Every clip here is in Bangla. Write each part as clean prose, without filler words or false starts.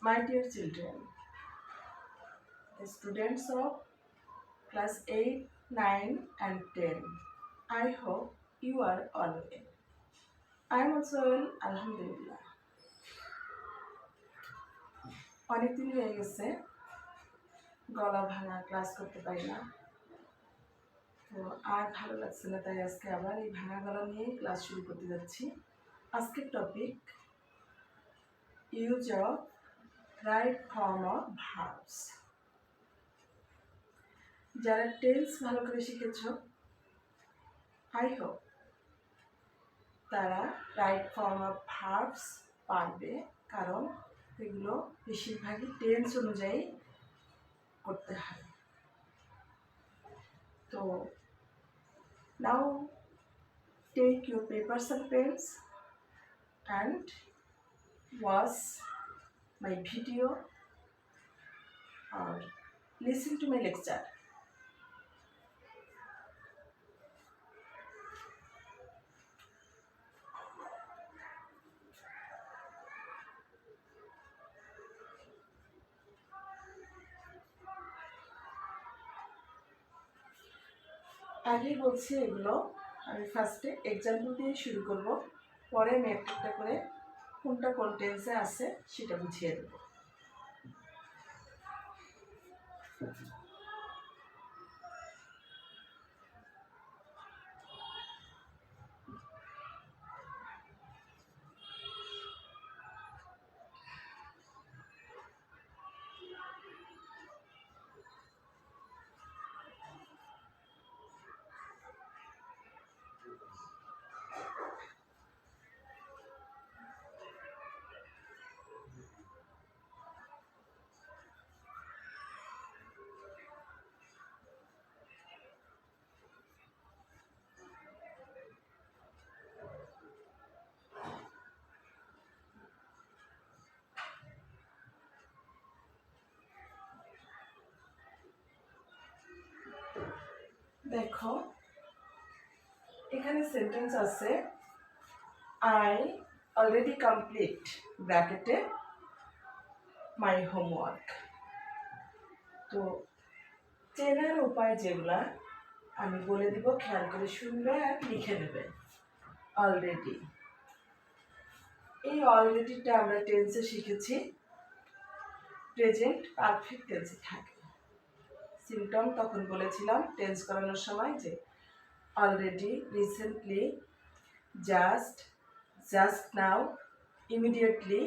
My dear children, the students of class 8, 9 and 10, I hope you are all well. I am also well, Alhamdulillah. অনেকদিন হয়ে গেছে গলা ভাঙা, ক্লাস করতে পারি না। তো আর ভালো লাগছে না, তাই আজকে আবার এই ভাঙা গলা নিয়ে ক্লাস শুরু করতে যাচ্ছি। আজকের topic use of right form of verbs. যারা টেন্স ভালো করে শিখেছ, আই হোপ তারা রাইট ফর্ম অফ ভার্বস পারবে, কারণ এগুলো বেশিরভাগই টেন্স অনুযায়ী করতে হয়। তো now take your papers and pens and watch my video or listen to my lecture. আগে বলছি এগুলো আমি ফার্স্টে এক্সাম্পল দিয়ে শুরু করব, পরে আমি একটা করে কোনটা কোন টেন্সে আছে সেটা বুঝিয়ে দেব। দেখো এখানে সেন্টেন্স আছে আই অলরেডি কমপ্লিট ব্র্যাকেটে মাই হোমওয়ার্ক। তো চেনার উপায় যেগুলা আমি বলে দিব, খেয়াল করে শুনবে আর লিখে নেবে। অলরেডি, এই অলরেডিটা আমরা টেন্সে শিখেছি প্রেজেন্ট পারফেক্ট টেন্সে থাকে। সিম্পটম তখন বলেছিলাম টেন্স করানোর সময় যে already, recently, just, just now, immediately,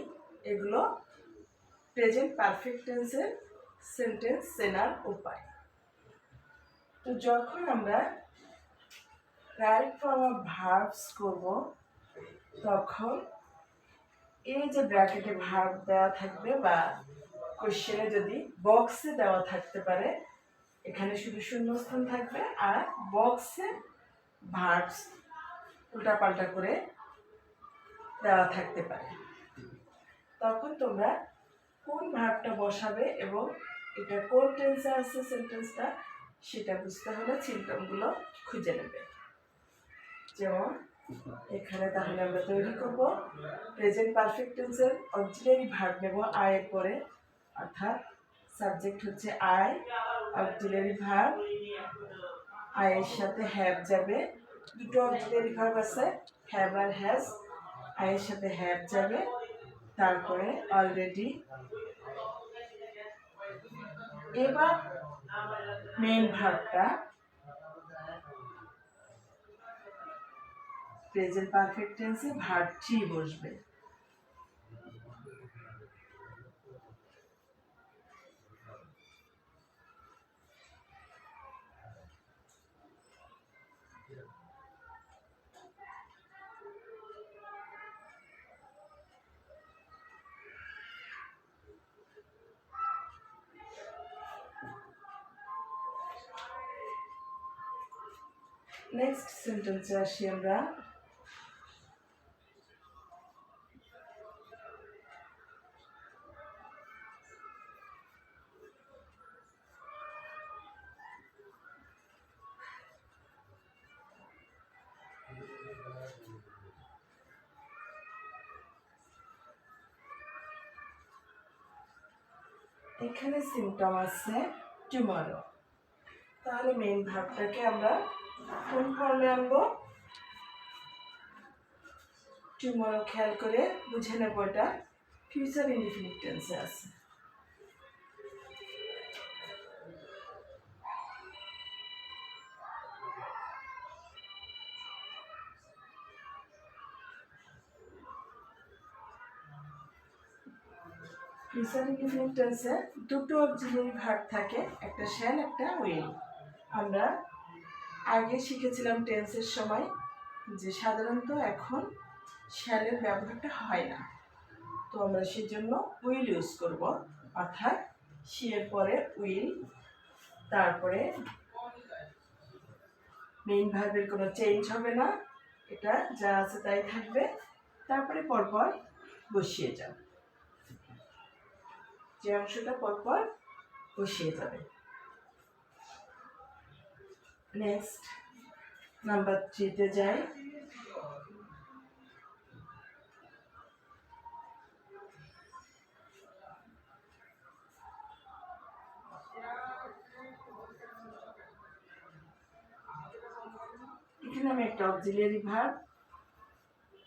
এগুলো প্রেজেন্ট পারফেক্ট টেন্সের সেন্টেন্স চেনার উপায়। তো যখন আমরা রাইট ফর্ম অফ ভার্বস করব, তখন এই যে ব্র্যাকেটে ভার্ব দেওয়া থাকবে বা কোশ্চেনে যদি বক্সে দেওয়া থাকতে পারে, এখানে শুধু শূন্যস্থান থাকবে আর বক্সে ভার্বস উল্টাপাল্টা করে দেওয়া থাকতে পারে। তখন তোমরা কোন ভার্বটা বসাবে এবং এটা কোন টেন্সে আছে সেন্টেন্সটা, সেটা বুঝতে হলে সিম্পটমগুলো খুঁজে নেবে। যেমন এখানে তাহলে আমরা তৈরি করব প্রেজেন্ট পারফেক্ট টেন্সের অক্সিলারি ভার্ব নেব আই এর পরে, অর্থাৎ সাবজেক্ট হচ্ছে আই, অক্সিলারি ভার্ব আই এর সাথে হ্যাভ যাবে। দুটো অক্সিলারি ভার্ব আছে, হ্যাভ আর হ্যাজ। আই এর সাথে হ্যাভ যাবে, তারপরে অলরেডি। এবার মেইন ভার্বটা প্রেজেন্ট পারফেক্ট টেন্সে ভার্ব টি বসবে। নেক্সট সেন্টেন্সে আসি আমরা। এখানে সিম্পটম আছে টুমরো। তাহলে মেইন ভার্বটাকে আমরা কোন ফর্মে আনবো? টুমরো খেয়াল করে বুঝে নেব, এটা ফিউচার ইনডিফিনিট টেন্সে আছে। ফিউচার ইনডিফিনিট টেন্সে দুটো অক্সিলারি ভার্ব থাকে, একটা শ্যাল একটা উইল। আমরা আগে শিখেছিলাম টেন্সের সময় যে সাধারণত এখন শ্যালের ব্যবহারটা হয় না, তো আমরা সেজন্য উইল ইউজ করব, অর্থাৎ সি এর পরে উইল, তারপরে মেইন ভার্বের কোনো চেঞ্জ হবে না, এটা যা আছে তাই থাকবে, তারপরে পরপর বসিয়ে যাও, যে অংশটা পরপর বসিয়ে যাবে। নেক্সট নাম্বার 3-তে যাই। এখানে আমি একটা অক্সিলিয়ারি ভার্ব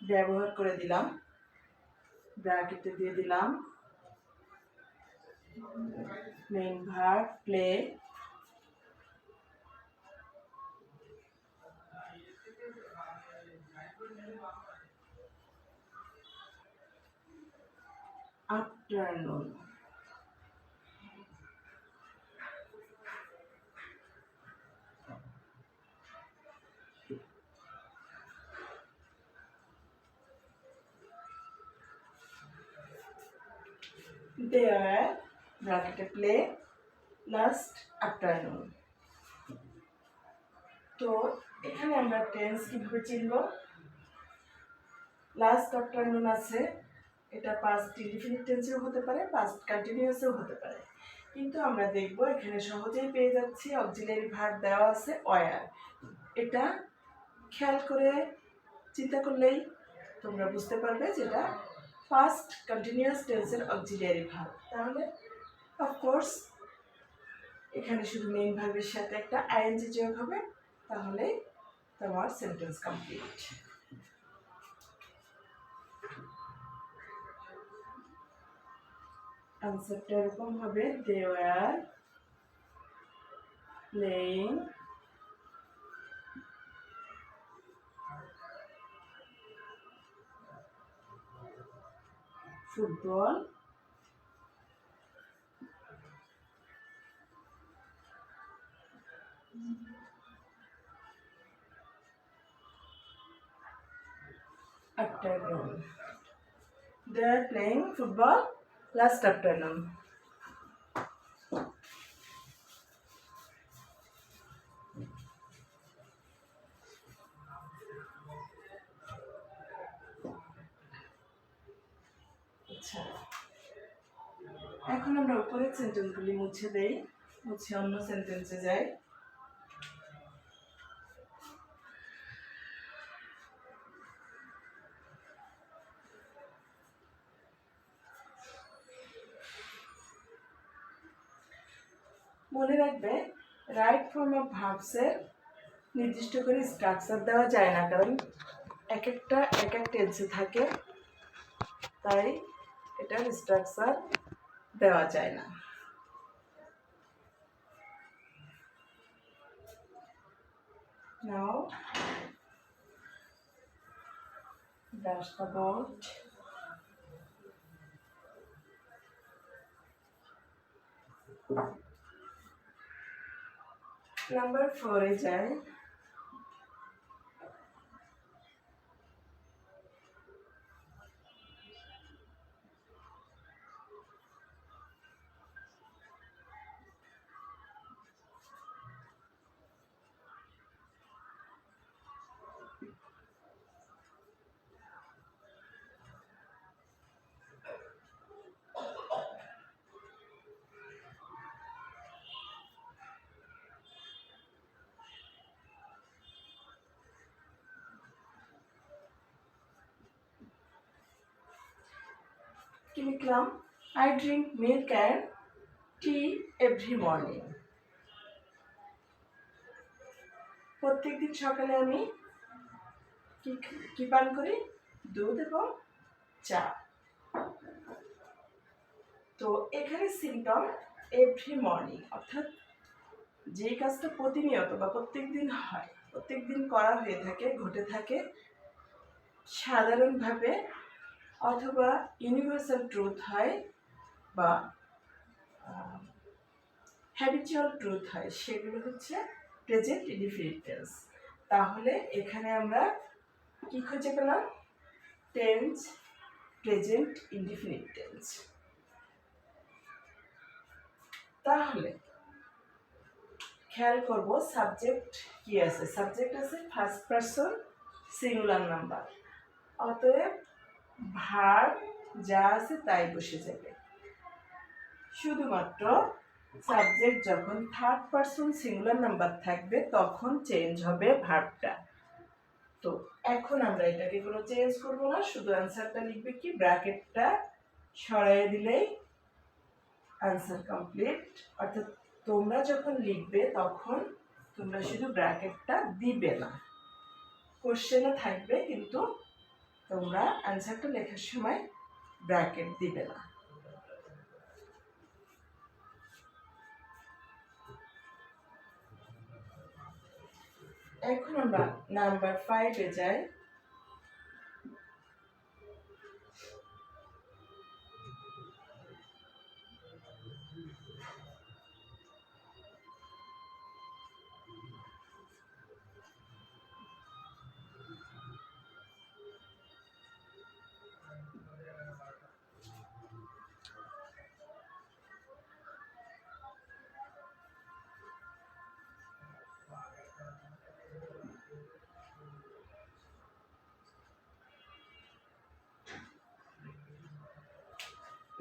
ব্যবহার করে দিলাম, ব্র্যাকেটে দিয়ে দিলাম main verb play, afternoon. There ব্র্যাকেটে প্লে লাস্ট আফটারনুন। তো এখানে আমরা টেন্স কিভাবে চিনব? লাস্ট আফটারনুন আছে, এটা পাস্ট ইনডিফিনিট টেন্সেও হতে পারে, পাস্ট কন্টিনিউয়াসও হতে পারে, কিন্তু আমরা দেখব এখানে সহজেই পেয়ে যাচ্ছি অক্সিলারি ভার্ব দেওয়া আছে ওয়্যার। এটা খেয়াল করে চিন্তা করলেই তোমরা বুঝতে পারবে যেটা ফার্স্ট কন্টিনিউয়াস টেন্সের অক্সিলারি ভার্ব। তাহলে অফকোর্স এখানে শুধু মেইন ভার্বের সাথে একটা আইএনজি যোগ হবে, তাহলে তোমার সেন্টেন্স কমপ্লিট। আনসারটা এরকম হবে, they were playing football afternoon. They are playing football last afternoon. আচ্ছা, এখন আমরা উপরের সেন্টেন্সগুলি মুছে দেই, মুছে অন্য সেন্টেন্সে যাই। মনে রাখবে, রাইট ফর্ম অফ ভার্বসের নির্দিষ্ট করে স্ট্রাকচার দেওয়া যায় না, কারণ এক একটা এক এক টেন্সে থাকে, তাই এটার স্ট্রাকচার দেওয়া যায় না। Now dash the board. Number 4-এ যাই। কি লিখলাম? I drink milk and tea every morning. প্রত্যেকদিন সকালে আমি কি পান করি? দুধ এবং চা। তো এখানে সিম্পটম এভরি মর্নিং, অর্থাৎ যে কাজটা প্রতিনিয়ত বা প্রত্যেকদিন হয়, প্রত্যেকদিন করা হয়ে থাকে, ঘটে থাকে, সাধারণভাবে অথবা ইউনিভার্সাল ট্রুথ হয় বা হ্যাবিচুয়াল ট্রুথ হয়, সেগুলো হচ্ছে প্রেজেন্ট ইনডিফিনিট টেন্স। তাহলে এখানে আমরা কি খুঁজে পেলাম? Tense, present indefinite tense. তাহলে খেয়াল করব সাবজেক্ট কি আছে। সাবজেক্ট আছে ফার্স্ট পারসন সিঙ্গুলার নাম্বার, অতএব ভার্ব যা আছে তাই বসে যাবে। শুধুমাত্র সাবজেক্ট যখন থার্ড পারসন সিঙ্গুলার নাম্বার থাকবে তখন চেঞ্জ হবে ভার্বটা। তো এখন আমরা এটাকে কোনো চেঞ্জ করব না, শুধু অ্যান্সারটা লিখবে কি, ব্র্যাকেটটা সরাই দিলেই অ্যান্সার কমপ্লিট। অর্থাৎ তোমরা যখন লিখবে তখন তোমরা শুধু ব্র্যাকেটটা দিবে না, কোশ্চেনে থাকবে, কিন্তু তোমরা অ্যান্সারটা লেখার সময় ব্র্যাকেট দিবে না। এখন আমরা নাম্বার 5-এ যাই।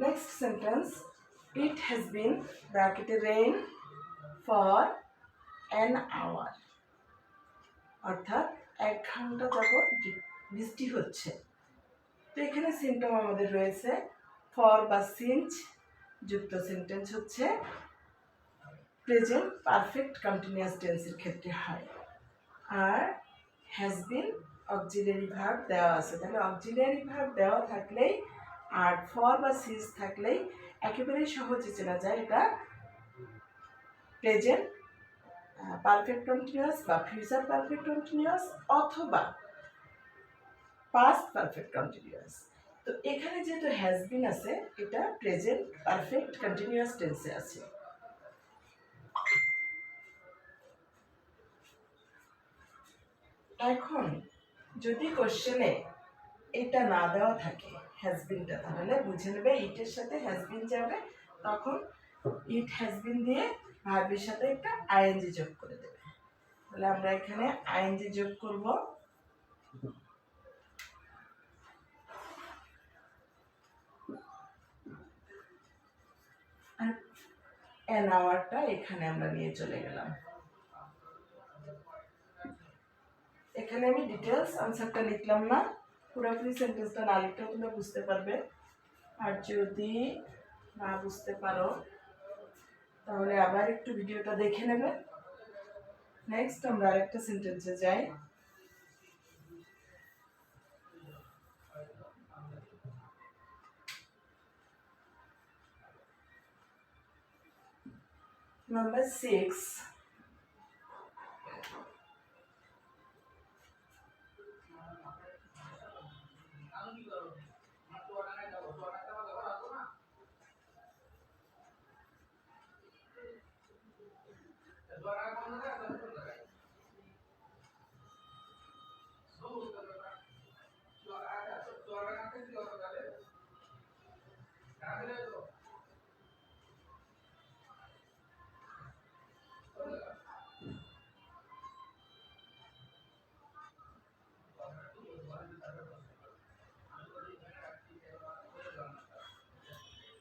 Next sentence, it has been bracketed rain for an hour, অর্থাৎ 1 ঘন্টা যাবত বৃষ্টি হচ্ছে। তো এখানে সিম্পটম আমাদের রয়েছে ফর বা সিন্স যুক্ত সেন্টেন্স হচ্ছে প্রেজেন্ট পারফেক্ট কন্টিনিউয়াস টেন্সের ক্ষেত্রে হয়, আর হ্যাজ বিন অক্সিলিয়ারি ভার্ব দেওয়া আছে। তাহলে অক্সিলিয়ারি ভার্ব দেওয়া থাকলেই আর ফর বা সিন্স থাকলেই একেবারে সহজে চেনা যায় এটা প্রেজেন্ট পারফেক্ট কন্টিনিউয়াস বা ফিউচার পারফেক্ট কন্টিনিউয়াস অথবা পাস্ট পারফেক্ট কন্টিনিউয়াস। তো এখানে যেহেতু হ্যাজ বিন আছে, এটা প্রেজেন্ট পারফেক্ট কন্টিনিউয়াস টেন্সে আছে। এখন যদি কোশ্চেনে এটা না দেওয়া থাকে হ্যাজ বিনটা, তাহলে বুঝে নেবে ইটের সাথে হ্যাজ বিন যাবে, তখন ইট হ্যাজ বিন দিয়ে ভার্বের সাথে একটা আইএনজি যোগ করে দেবে। তাহলে আমরা এখানে আইএনজি যোগ করব। আর অ্যান আওয়ারটা এখানে আমরা নিয়ে চলে গেলাম। এখানে আমি ডিটেলস আনসারটা লিখলাম না, পুরোপুরি সেন্টেন্সটা না লিখলেও তোমরা বুঝতে পারবে। আর যদি না বুঝতে পারো তাহলে আবার একটু ভিডিওটা দেখে নেবে। নেক্সট আমরা আরেকটা সেন্টেন্সে যাই। Number 6.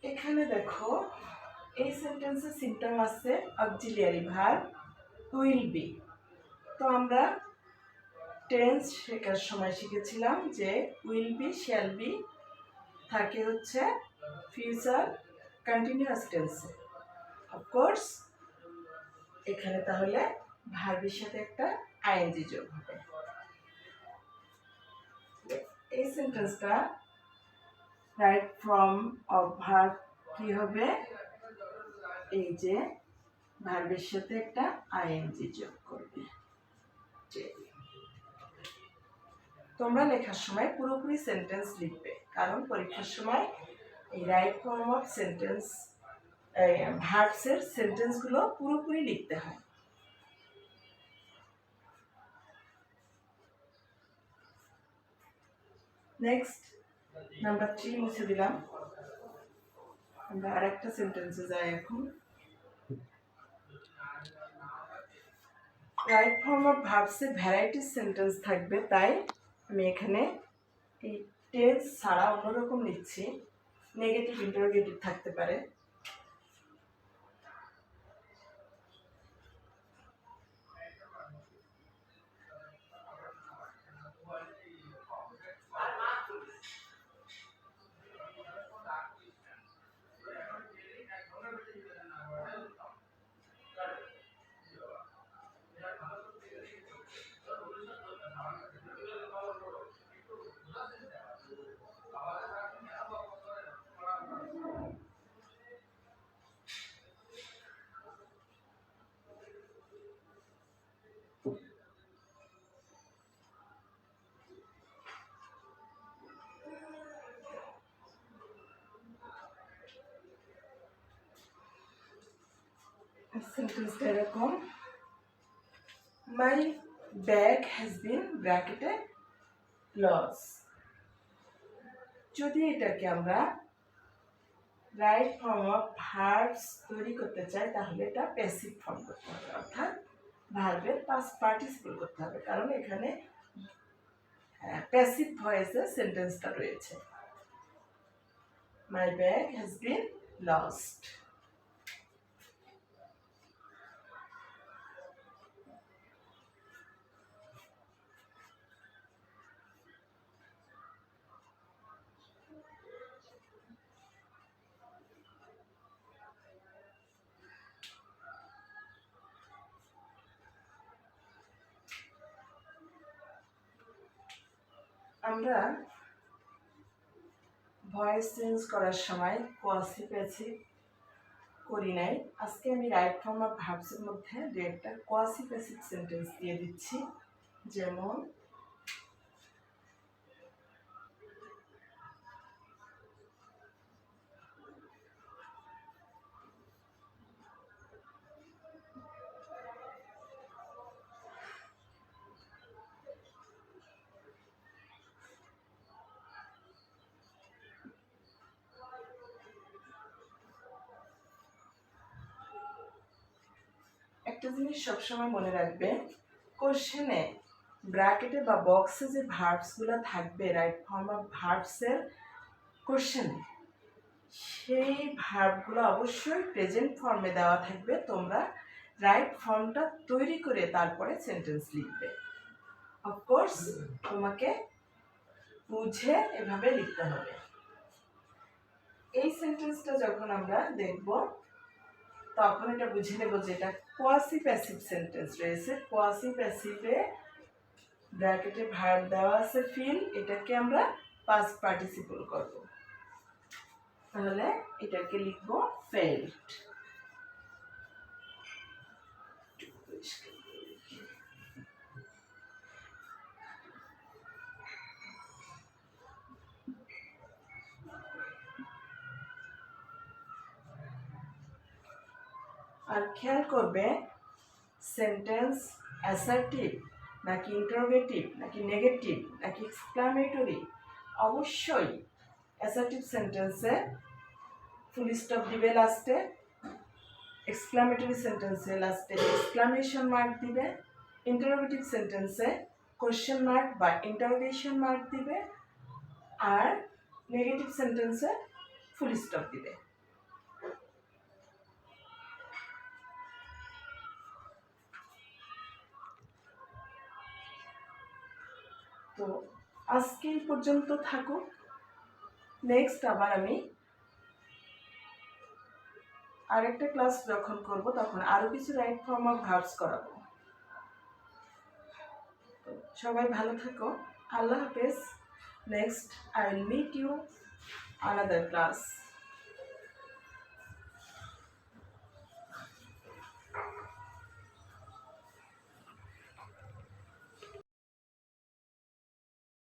এখানে দেখো এই সেন্টেন্সে সিম্পটম আছে অক্সিলিয়ারি ভার্ব উইল বি। তো আমরা টেন্স শেখার সময় শিখেছিলাম যে উইল বি শ্যাল বি থাকে হচ্ছে ফিউচার কন্টিনিউয়াস টেন্সে, অফকোর্স এখানে তাহলে ভার্বের সাথে একটা আইএনজি যোগ হবে। এই সেন্টেন্সটা রাইট ফর্ম অফ ভার্ব কি হবে, এই যে ভার্বের সাথে একটা আইএনজি যোগ করবে। তোমরা লেখার সময় পুরোপুরি সেন্টেন্স লিখবে, কারণ পরীক্ষার সময় এই রাইট ফর্ম অফ সেন্টেন্স ভার্বসের সেন্টেন্সগুলো পুরোপুরি লিখতে হয়। নেক্সট নাম্বার 3 মুছে দিলাম। আমরা আরেকটা সেন্টেন্সে যাই এখন। রাইট ফর্ম অফ ভার্বসে ভ্যারাইটি সেন্টেন্স থাকবে, তাই আমি এখানে এই টেন্স ছাড়া অন্যরকম নিচ্ছি। নেগেটিভ ইন্টারোগেটিভ থাকতে পারে। সেন্টেন্সটা এরকম, my bag has been bracketed lose. যদি এটাকে আমরা রাইট ফর্ম অফ ভার্বস তৈরি করতে চাই, তাহলে এটা প্যাসিভ ফর্ম করতে হবে, অর্থাৎ ভার্বের পাস্ট পার্টিসিপল করতে হবে, কারণ এখানে প্যাসিভ ভয়েসে সেন্টেন্সটা রয়েছে। মাই ব্যাগ হ্যাজ বিন লস্ট। আমরা ভয়েস চেঞ্জ করার সময় কোয়াসি প্যাসিভ করি নাই। আজকে আমি রাইট ফর্ম অফ ভার্বসের মধ্যে দু একটা কোয়াসি প্যাসিভ সেন্টেন্স দিয়ে দিচ্ছি। যেমন একটা জিনিস সবসময় মনে রাখবে, কোশ্চেনে ব্র্যাকেটে বা বক্সে যে ভার্বসগুলো থাকবে রাইট ফর্ম অফ ভার্বসের কোশ্চেনে, সেই ভার্বগুলো অবশ্যই প্রেজেন্ট ফর্মে দেওয়া থাকবে। তোমরা রাইট ফর্মটা তৈরি করে তারপরে সেন্টেন্স লিখবে। অফকোর্স তোমাকে বুঝে এভাবে লিখতে হবে। এই সেন্টেন্সটা যখন আমরা দেখব, তখন এটা বুঝে নেব যে এটা কোয়াসি প্যাসিভ সেন্টেন্স রয়েছে। কোয়াসি প্যাসিভে ব্র্যাকেটে ভার্ব দেওয়া আছে ফিল, এটাকে আমরা পাস্ট পার্টিসিপল করব। তাহলে এটাকে লিখব ফেল্ড। আর খেয়াল করবে সেন্টেন্স অ্যাসার্টিভ নাকি ইন্টারোগেটিভ নাকি নেগেটিভ নাকি এক্সক্লামেটরি। অবশ্যই অ্যাসার্টিভ সেন্টেন্সে ফুল স্টপ দিবে লাস্টে, এক্সক্লামেটরি সেন্টেন্সে লাস্টে এক্সক্লামেশন মার্ক দিবে, ইন্টারোগেটিভ সেন্টেন্সে কোশ্চেন মার্ক বা ইন্টারোগেশন মার্ক দিবে, আর নেগেটিভ সেন্টেন্সে ফুল স্টপ দিবে। তো আজকে এই পর্যন্ত থাকুক। নেক্সট আবার আমি আরেকটা ক্লাস যখন করব তখন আরও কিছু রাইট ফর্ম অফ ভার্বস করাবো। তো সবাই ভালো থাকো, আল্লাহ হাফেজ। Next I will meet you another class.